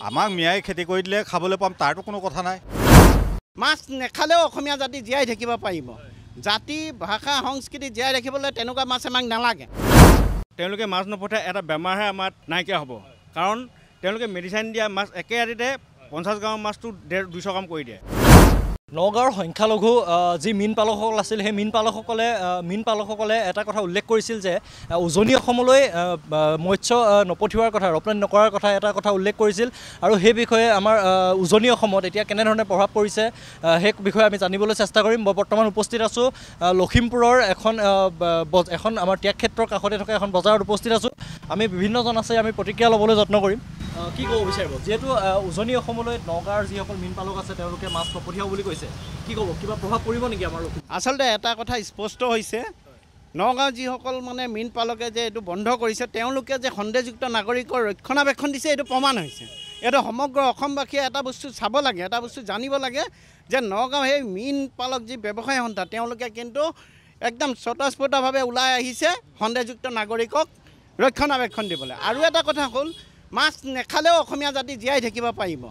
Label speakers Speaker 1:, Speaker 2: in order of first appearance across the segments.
Speaker 1: আমাক মিয়াই খেতি কৰি দিলে খাবলৈ পাম তাৰটো কোনো কথা নাই।
Speaker 2: মাছ নেখালেও অসমীয়া জাতি জীয়াই থাকিব পাৰিব। জাতি ভাষা সংস্কৃতি জীয়াই ৰাখিবলৈ তেনেকুৱা মাছ আমাক নালাগে।
Speaker 3: তেওঁলোকে মাছ নপঠায় এটা বেমাৰহে আমাৰ নাইকিয়া হ'ব, কাৰণ তেওঁলোকে মেডিচিন দিয়া মাছ একে ৰাতিতে 50 গ্ৰামৰ মাছটো 150-200 গ্ৰাম কৰি দিয়ে।
Speaker 4: নগাঁৱৰ সংখ্যালঘু যি মীন পালকসকল আছিল, সেই মীন পালকসকলে এটা কথা উল্লেখ কৰিছিল যে উজনি অসমলৈ মৎস্য নপঠিওৱাৰ কথা, ৰপ্তানি নকৰাৰ কথা এটা কথা উল্লেখ কৰিছিল। আৰু সেই বিষয়ে আমাৰ উজনি অসমত এতিয়া কেনেধৰণে প্ৰভাৱ পৰিছে সেই বিষয়ে আমি জানিবলৈ চেষ্টা কৰিম। মই বৰ্তমান উপস্থিত আছোঁ লখিমপুৰৰ এখন আমাৰ ত্যাগক্ষেত্ৰৰ কাষতে থকা এখন বজাৰত উপস্থিত আছোঁ। আমি বিভিন্নজন আছে, আমি প্ৰতিক্ৰিয়া ল'বলৈ যত্ন কৰিম। কি ক'ব বিচাৰিব, যিহেতু উজনি অসমলৈ নগাঁৱৰ যিসকল মীন পালক আছে তেওঁলোকে মাছ নপঠিয়াও বুলি কৈছে, কি ক'ব, কিবা প্ৰভাৱ পৰিব নেকি আমাৰ?
Speaker 2: আচলতে এটা কথা স্পষ্ট হৈছে, নগাঁও যিসকল মানে মীন পালকে যে এইটো বন্ধ কৰিছে, তেওঁলোকে যে সন্দেহযুক্ত নাগৰিকৰ ৰক্ষণাবেক্ষণ দিছে এইটো প্ৰমাণ হৈছে। এইটো সমগ্ৰ অসমবাসীয়ে এটা বস্তু চাব লাগে, এটা বস্তু জানিব লাগে যে নগাঁও সেই মীন পালক যি ব্যৱসায়ী সন্থা তেওঁলোকে কিন্তু একদম স্বতঃস্ফূৰ্তভাৱে ওলাই আহিছে সন্দেহযুক্ত নাগৰিকক ৰক্ষণাবেক্ষণ দিবলৈ। আৰু এটা কথা হ'ল, মাছ নেখালেও অসমীয়া জাতি জীয়াই থাকিব পাৰিব।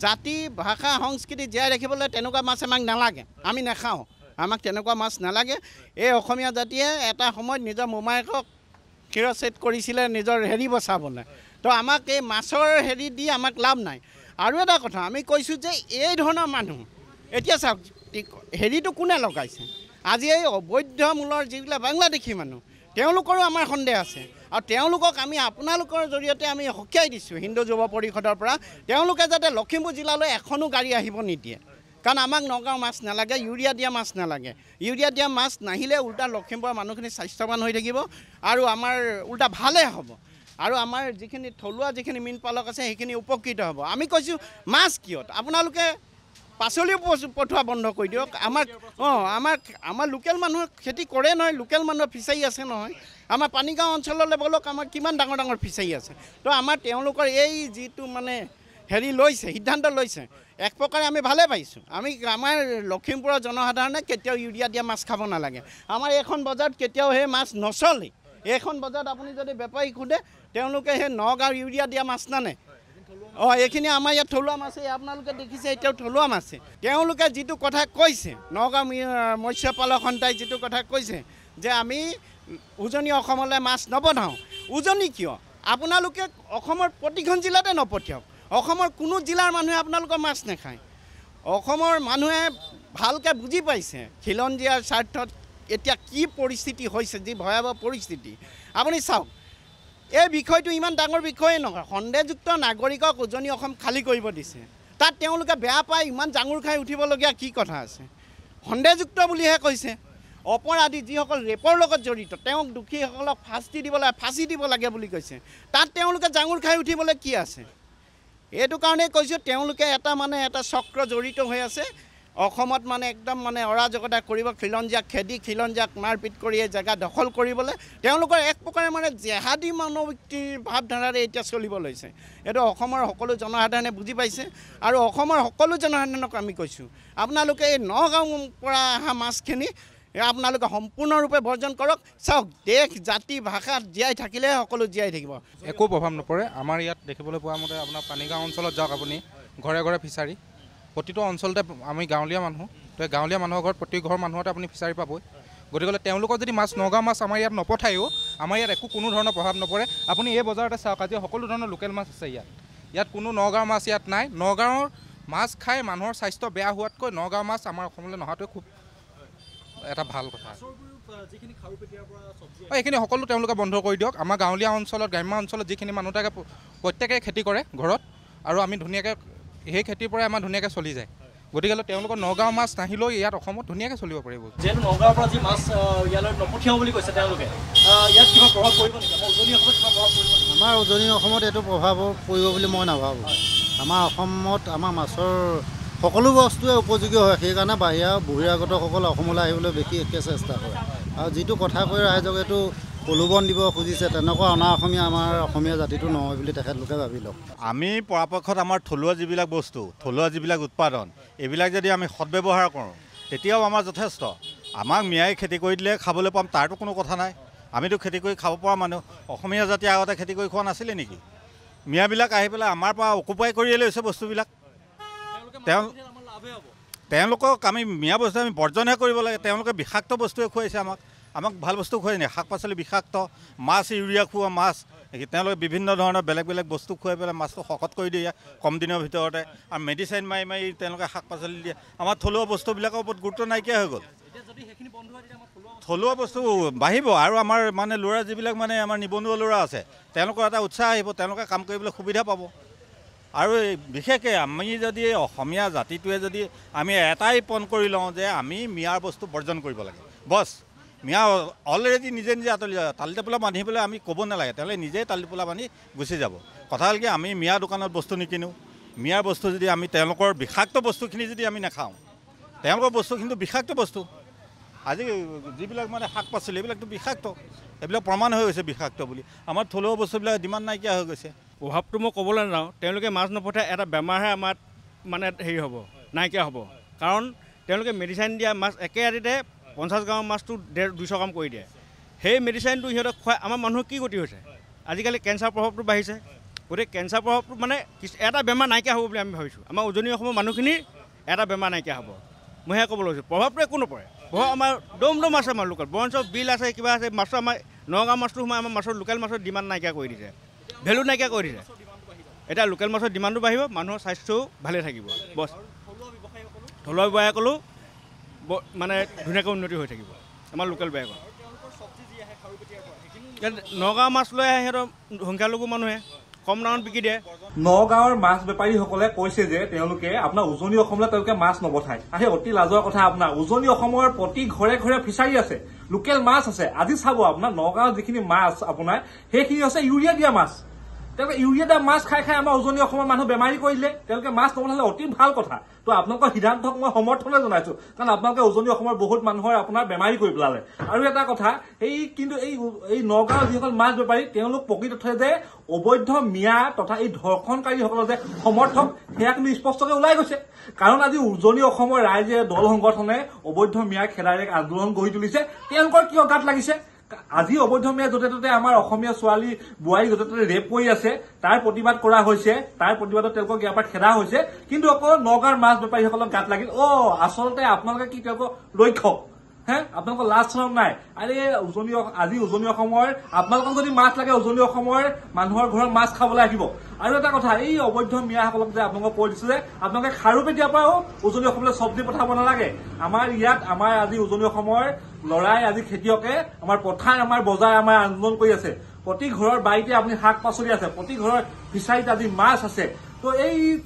Speaker 2: জাতি ভাষা সংস্কৃতি জীয়াই ৰাখিবলৈ তেনেকুৱা মাছ আমাক নালাগে, আমি নাখাওঁ, আমাক তেনেকুৱা মাছ নালাগে। এই অসমীয়া জাতিয়ে এটা সময়ত নিজৰ মোমায়েকক শিৰচ্ছেদ কৰিছিলে নিজৰ হেৰি বচাবলৈ, তো আমাক এই মাছৰ হেৰি দি আমাক লাভ নাই। আৰু এটা কথা আমি কৈছোঁ যে এই ধৰণৰ মানুহ এতিয়া চাওক, হেৰিটো কোনে লগাইছে? আজি এই অবৈধ মূলৰ যিবিলাক বাংলাদেশী মানুহ তেওঁলোকৰো আমাৰ সন্দেহ আছে। আৰু তেওঁলোকক আমি আপোনালোকৰ জৰিয়তে আমি সকীয়াই দিছোঁ হিন্দু যুৱ পৰিষদৰ পৰা, তেওঁলোকে যাতে লখিমপুৰ জিলালৈ এখনো গাড়ী আহিব নিদিয়ে। কাৰণ আমাক নগাঁও মাছ নালাগে, ইউৰিয়া দিয়া মাছ নালাগে। ইউৰিয়া দিয়া মাছ নাহিলে উল্টা লখিমপুৰৰ মানুহখিনি স্বাস্থ্যৱান হৈ থাকিব আৰু আমাৰ উল্টা ভালেই হ'ব। আৰু আমাৰ যিখিনি থলুৱা যিখিনি মীন পালক আছে সেইখিনি উপকৃত হ'ব। আমি কৈছোঁ মাছ কিয়ত আপোনালোকে পাচলিও পঠোৱা বন্ধ কৰি দিয়ক। আমাৰ লোকেল মানুহে খেতি কৰে নহয়, লোকেল মানুহৰ ফিচাৰী আছে নহয়। আমাৰ পানীগাঁও অঞ্চললৈ বলক, আমাৰ কিমান ডাঙৰ ডাঙৰ ফিচাৰী আছে। তো আমাৰ তেওঁলোকৰ এই যিটো মানে হেৰি লৈছে, সিদ্ধান্ত লৈছে, এক প্ৰকাৰে আমি ভালে পাইছোঁ। আমাৰ লখিমপুৰৰ জনসাধাৰণে কেতিয়াও ইউৰিয়া দিয়া মাছ খাব নালাগে। আমাৰ এইখন বজাৰত কেতিয়াও সেই মাছ নচলে। এইখন বজাৰত আপুনি যদি বেপাৰীক সোধে তেওঁলোকে সেই নগাঁৱৰ ইউৰিয়া দিয়া মাছ নানে। এইখিনি আমাৰ ইয়াত থলুৱা মাছেই, আপোনালোকে দেখিছে এতিয়াও থলুৱা মাছে। তেওঁলোকে যিটো কথা কৈছে, নগাঁও মৎস্য পালক সন্থাই যিটো কথা কৈছে যে আমি উজনি অসমলৈ মাছ নপঠাওঁ, উজনি কিয়? আপোনালোকে অসমৰ প্ৰতিখন জিলাতে নপঠিয়াওক। অসমৰ কোনো জিলাৰ মানুহে আপোনালোকৰ মাছ নাখায়। অসমৰ মানুহে ভালকৈ বুজি পাইছে খিলঞ্জীয়াৰ স্বাৰ্থত এতিয়া কি পৰিস্থিতি হৈছে, যি ভয়াৱহ পৰিস্থিতি। আপুনি চাওক, এই বিষয়টো ইমান ডাঙৰ বিষয়ে নহয়। সন্দেহযুক্ত নাগৰিকক উজনি অসম খালী কৰিব দিছে, তাত তেওঁলোকে বেয়া পায় ইমান জাঙুৰ খাই উঠিবলগীয়া কি কথা আছে? সন্দেহযুক্ত বুলিহে কৈছে। অপৰাধী যিসকল ৰেপৰ লগত জড়িত তেওঁক দোষীসকলক ফাঁচি দিব লাগে বুলি কৈছে, তাত তেওঁলোকে জাঙুৰ খাই উঠিবলৈ কি আছে? এইটো কাৰণেই কৈছোঁ তেওঁলোকে এটা চক্ৰ জড়িত হৈ আছে অসমত, মানে একদম মানে অৰাজকতা কৰিব, খিলঞ্জীয়াক খেদি খিলঞ্জীয়াক মাৰপিট কৰি এই জেগা দখল কৰিবলৈ তেওঁলোকৰ এক প্ৰকাৰে মানে জেহাদী মনোবৃত্তিৰ ভাৱধাৰাৰে এতিয়া চলিব লৈছে। এইটো অসমৰ সকলো জনসাধাৰণে বুজি পাইছে। আৰু অসমৰ সকলো জনসাধাৰণক আমি কৈছোঁ, আপোনালোকে এই নগাঁৱৰ পৰা অহা মাছখিনি আপোনালোকে সম্পূৰ্ণৰূপে বৰ্জন কৰক। চাওক, দেশ জাতি ভাষা জীয়াই থাকিলেহে সকলো জীয়াই থাকিব,
Speaker 5: একো প্ৰভাৱ নপৰে। আমাৰ ইয়াত দেখিবলৈ পোৱা মতে আপোনাৰ পানীগাঁও অঞ্চলত যাওক, আপুনি ঘৰে ঘৰে ফিচাৰী, প্ৰতিটো অঞ্চলতে আমি গাঁৱলীয়া মানুহ, তো গাঁৱলীয়া মানুহৰ ঘৰত প্ৰতি ঘৰ মানুহতে আপুনি ফিচাৰী পাবই। গতিকে তেওঁলোকৰ যদি মাছ নগাঁও মাছ আমাৰ ইয়াত নপঠায়ো আমাৰ ইয়াত একো কোনো ধৰণৰ প্ৰভাৱ নপৰে। আপুনি এই বজাৰতে চাওক, আজি সকলো ধৰণৰ লোকেল মাছ আছে ইয়াত কোনো নগাঁৱৰ মাছ ইয়াত নাই। নগাঁৱৰ মাছ খাই মানুহৰ স্বাস্থ্য বেয়া হোৱাতকৈ নগাঁৱৰ মাছ আমাৰ অসমলৈ নহাটোৱে খুব এটা ভাল কথা। এইখিনি সকলো তেওঁলোকে বন্ধ কৰি দিয়ক। আমাৰ গাঁৱলীয়া অঞ্চলত, গ্ৰাম্য অঞ্চলত যিখিনি মানুহ থাকে প্ৰত্যেকেই খেতি কৰে ঘৰত, আৰু আমি ধুনীয়াকৈ সেই খেতিৰ পৰাই আমাৰ ধুনীয়াকৈ চলি যায়। গতিকে তেওঁলোকৰ নগাঁও মাছ নাহিলেও ইয়াত অসমত ধুনীয়াকৈ চলিব পাৰিব।
Speaker 4: যিহেতু নগাঁৱৰ পৰা যি মাছ ইয়ালৈ নপঠিয়াওঁ বুলি কৈছে তেওঁলোকে, ইয়াত কিবা প্ৰভাৱ পৰিব নেকি?
Speaker 6: আমাৰ উজনি অসমত এইটো প্ৰভাৱ পৰিব বুলি মই নাভাবোঁ। আমাৰ অসমত আমাৰ মাছৰ সকলো বস্তুৱে উপযোগী হয়, সেইকাৰণে বাহিৰা বহিৰাগতসকল অসমলৈ আহিবলৈ বিশেষকৈ চেষ্টা কৰে। আৰু যিটো কথা কৈ ৰাইজক এইটো প্ৰলোভন দিব খুজিছে, তেনেকুৱা অনা অসমীয়া আমাৰ অসমীয়া জাতিটো নহয় বুলি তেখেতলোকে ভাবি লওক।
Speaker 1: আমি পৰাপক্ষত আমাৰ থলুৱা যিবিলাক বস্তু, থলুৱা যিবিলাক উৎপাদন, এইবিলাক যদি আমি সদব্যৱহাৰ কৰোঁ তেতিয়াও আমাৰ যথেষ্ট। আমাক মিয়াই খেতি কৰি দিলে খাবলৈ পাম তাৰটো কোনো কথা নাই। আমিতো খেতি কৰি খাব পৰা মানুহ। অসমীয়া জাতি আগতে খেতি কৰি খোৱা নাছিলে নেকি? মিয়াবিলাক আহি পেলাই আমাৰ পৰা অকুপাই কৰিয়ে লৈছে বস্তুবিলাক। তেওঁলোকক আমি মিয়া বস্তু আমি বৰ্জনহে কৰিব লাগে। তেওঁলোকে বিষাক্ত বস্তুৱে খুৱাইছে আমাক ভাল বস্তু খুৱাই নাই। শাক পাচলি বিষাক্ত, মাছ ইউৰিয়া খোৱা মাছ, তেওঁলোকে বিভিন্ন ধৰণৰ বেলেগ বেলেগ বস্তু খুৱাই পেলাই মাছটো শকত কৰি দিয়ে কম দিনৰ ভিতৰতে, আৰু মেডিচিন মাৰি মাৰি তেওঁলোকে শাক পাচলি দিয়ে। আমাৰ থলুৱা বস্তুবিলাকৰ ওপৰত গুৰুত্ব নাইকিয়া হৈ গ'ল। থলুৱা বস্তু বাঢ়িব, আৰু আমাৰ মানে ল'ৰা যিবিলাক মানে আমাৰ নিবনুৱা ল'ৰা আছে তেওঁলোকৰ এটা উৎসাহ আহিব, তেওঁলোকে কাম কৰিবলৈ সুবিধা পাব। আৰু বিশেষকৈ আমি যদি অসমীয়া জাতিটোৱে যদি আমি এটাই পণ কৰি লওঁ যে আমি মিয়াৰ বস্তু বৰ্জন কৰিব লাগে, বছ মিয়া অলৰেডি নিজে নিজে তালি টোপোলা বান্ধি পেলাই আমি ক'ব নালাগে, তেওঁলোকে নিজেই তালি টোপোলা বান্ধি গুচি যাব। কথা হ'ল কি আমি মিয়া দোকানত বস্তু নিকিনো, মিয়াৰ বস্তু যদি আমি তেওঁলোকৰ বিষাক্ত বস্তুখিনি যদি আমি নাখাওঁ, তেওঁলোকৰ বস্তু কিন্তু বিষাক্ত বস্তু। আজি যিবিলাক মানে শাক পাচলি এইবিলাকতো বিষাক্ত, এইবিলাক প্ৰমাণ হৈ গৈছে বিষাক্ত বুলি। আমাৰ থলুৱা বস্তুবিলাক ডিমাণ্ড নাইকিয়া হৈ গৈছে।
Speaker 3: প্ৰভাৱটো মই ক'বলৈ নাযাওঁ, তেওঁলোকে মাছ নপঠাই এটা বেমাৰহে আমাৰ মানে হেৰি হ'ব, নাইকিয়া হ'ব। কাৰণ তেওঁলোকে মেডিচিন দিয়া মাছ একে ৰাতিতে 50 গ্ৰামৰ মাছটো 150-200 গ্ৰাম কৰি দিয়ে। সেই মেডিচিনটো সিহঁতক খুৱাই আমাৰ মানুহৰ কি গতি হৈছে? আজিকালি কেঞ্চাৰ প্ৰভাৱটো বাঢ়িছে। গতিকে কেঞ্চাৰ প্ৰভাৱটো মানে এটা বেমাৰ নাইকিয়া হ'ব বুলি আমি ভাবিছোঁ। আমাৰ উজনি অসমৰ মানুহখিনিৰ এটা বেমাৰ নাইকিয়া হ'ব, মই সেয়া ক'ব লৈছোঁ। প্ৰভাৱটো একো নপৰে। প্ৰভাৱ আমাৰ দম আছে, আমাৰ লোকেল বৰঞ্চ বিল আছে, কিবা আছে, মাছটো আমাৰ নগাঁও মাছটো সোমাই আমাৰ মাছৰ লোকেল মাছৰ ডিমাণ্ড নাইকিয়া কৰি দিছে, ভেলু নাইকিয়া কৰি দিছে। এতিয়া লোকেল মাছৰ ডিমাণ্ডটো বাঢ়িব, মানুহৰ স্বাস্থ্যও ভালে থাকিব। বছ থলুৱা ব্যৱসায়সকলো মানে ধুনীয়াকৈ উন্নতি হৈ থাকিব আমাৰ লোকেল ব্যৱসায়ৰ। নগাঁও মাছ লৈ আহে সিহঁতৰ সংখ্যালঘু মানুহে কম দামত বিকি দিয়ে।
Speaker 7: নগাঁৱৰ মাছ বেপাৰীসকলে কৈছে যে তেওঁলোকে আপোনাৰ উজনি অসমলৈ তেওঁলোকে মাছ নপঠায়। আহে অতি লাজৰ কথা। আপোনাৰ উজনি অসমৰ প্ৰতি ঘৰে ঘৰে ফিচাৰী আছে, লোকেল মাছ আছে। আজি চাব আপোনাৰ নগাঁৱৰ যিখিনি মাছ আপোনাৰ সেইখিনি হৈছে ইউৰিয়া দিয়া মাছ। তেওঁলোকে ইউৰিয়া দিয়া মাছ খাই খাই আমাৰ উজনি অসমৰ মানুহ বেমাৰী কৰিলে। তেওঁলোকে মাছ নপঠালে অতি ভাল কথা। তো আপোনালোকৰ সিদ্ধান্তক মই সমৰ্থনে জনাইছো, কাৰণ আপোনালোকে উজনি অসমৰ বহুত মানুহৰ আপোনাৰ বেমাৰী কৰি পেলালে। আৰু এটা কথা, কিন্তু এই নগাঁৱৰ যিসকল মাছ বেপাৰী তেওঁলোক প্ৰকৃততে যে অবৈধ মিয়া তথা এই ধৰ্ষণকাৰীসকলৰ যে সমৰ্থক সেয়া কিন্তু স্পষ্টকৈ ওলাই গৈছে। কাৰণ আজি উজনি অসমৰ ৰাইজে দল সংগঠনে অবৈধ মিয়াৰ খেদাই আন্দোলন গঢ়ি তুলিছে। তেওঁলোকৰ কিয় গাত লাগিছে? আজি অবৈধ মিয়া য'তে ত'তে আমাৰ অসমীয়া ছোৱালী বোৱাৰী য'তে ত'তে ৰেপ কৰি আছে, তাৰ প্ৰতিবাদ কৰা হৈছে, তাৰ প্ৰতিবাদত তেওঁলোকক ইয়াৰ পৰা খেদা হৈছে। কিন্তু অকল নগাঁৱৰ মাছ বেপাৰীসকলক গাত লাগিল, আচলতে আপোনালোকে কি তেওঁলোকক ৰক্ষক? আপোনালোকৰ লাজ চৰম নাই? আৰে আজি উজনি অসমৰ আপোনালোকক যদি মাছ লাগে উজনি অসমৰ মানুহৰ ঘৰত মাছ খাবলৈ আহিব। আৰু এটা কথা, এই অবৈধ মিয়াসকলক যে আপোনালোকক কৈ দিছো যে আপোনালোকে খাৰু পেটিয়াৰ পৰাও উজনি অসমলৈ চব্জি পঠাব নালাগে। আমাৰ ইয়াত আমাৰ আজি উজনি অসমৰ লৰাই আজি খেতিয়কে আমাৰ পথাৰ আমাৰ বজাৰ আমাৰ আন্দোলন কৰি আছে। প্ৰতি ঘৰৰ বাৰীতে আপুনি শাক পাচলি আছে, প্ৰতি ঘৰৰ ফিচাৰীত আজি মাছ আছে। তো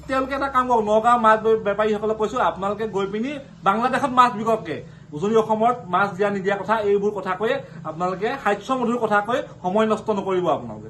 Speaker 7: তেওঁলোকে এটা কাম কৰক, নগাঁৱৰ মাছ বেপাৰীসকলক কৈছো আপোনালোকে গৈ পিনি বাংলাদেশত মাছ বিককে। উজনি অসমত মাছ দিয়া নিদিয়া কথা এইবোৰ কথা কৈ আপোনালোকে হাস্যমধুৰ কথা কৈ সময় নষ্ট নকৰিব আপোনালোকে।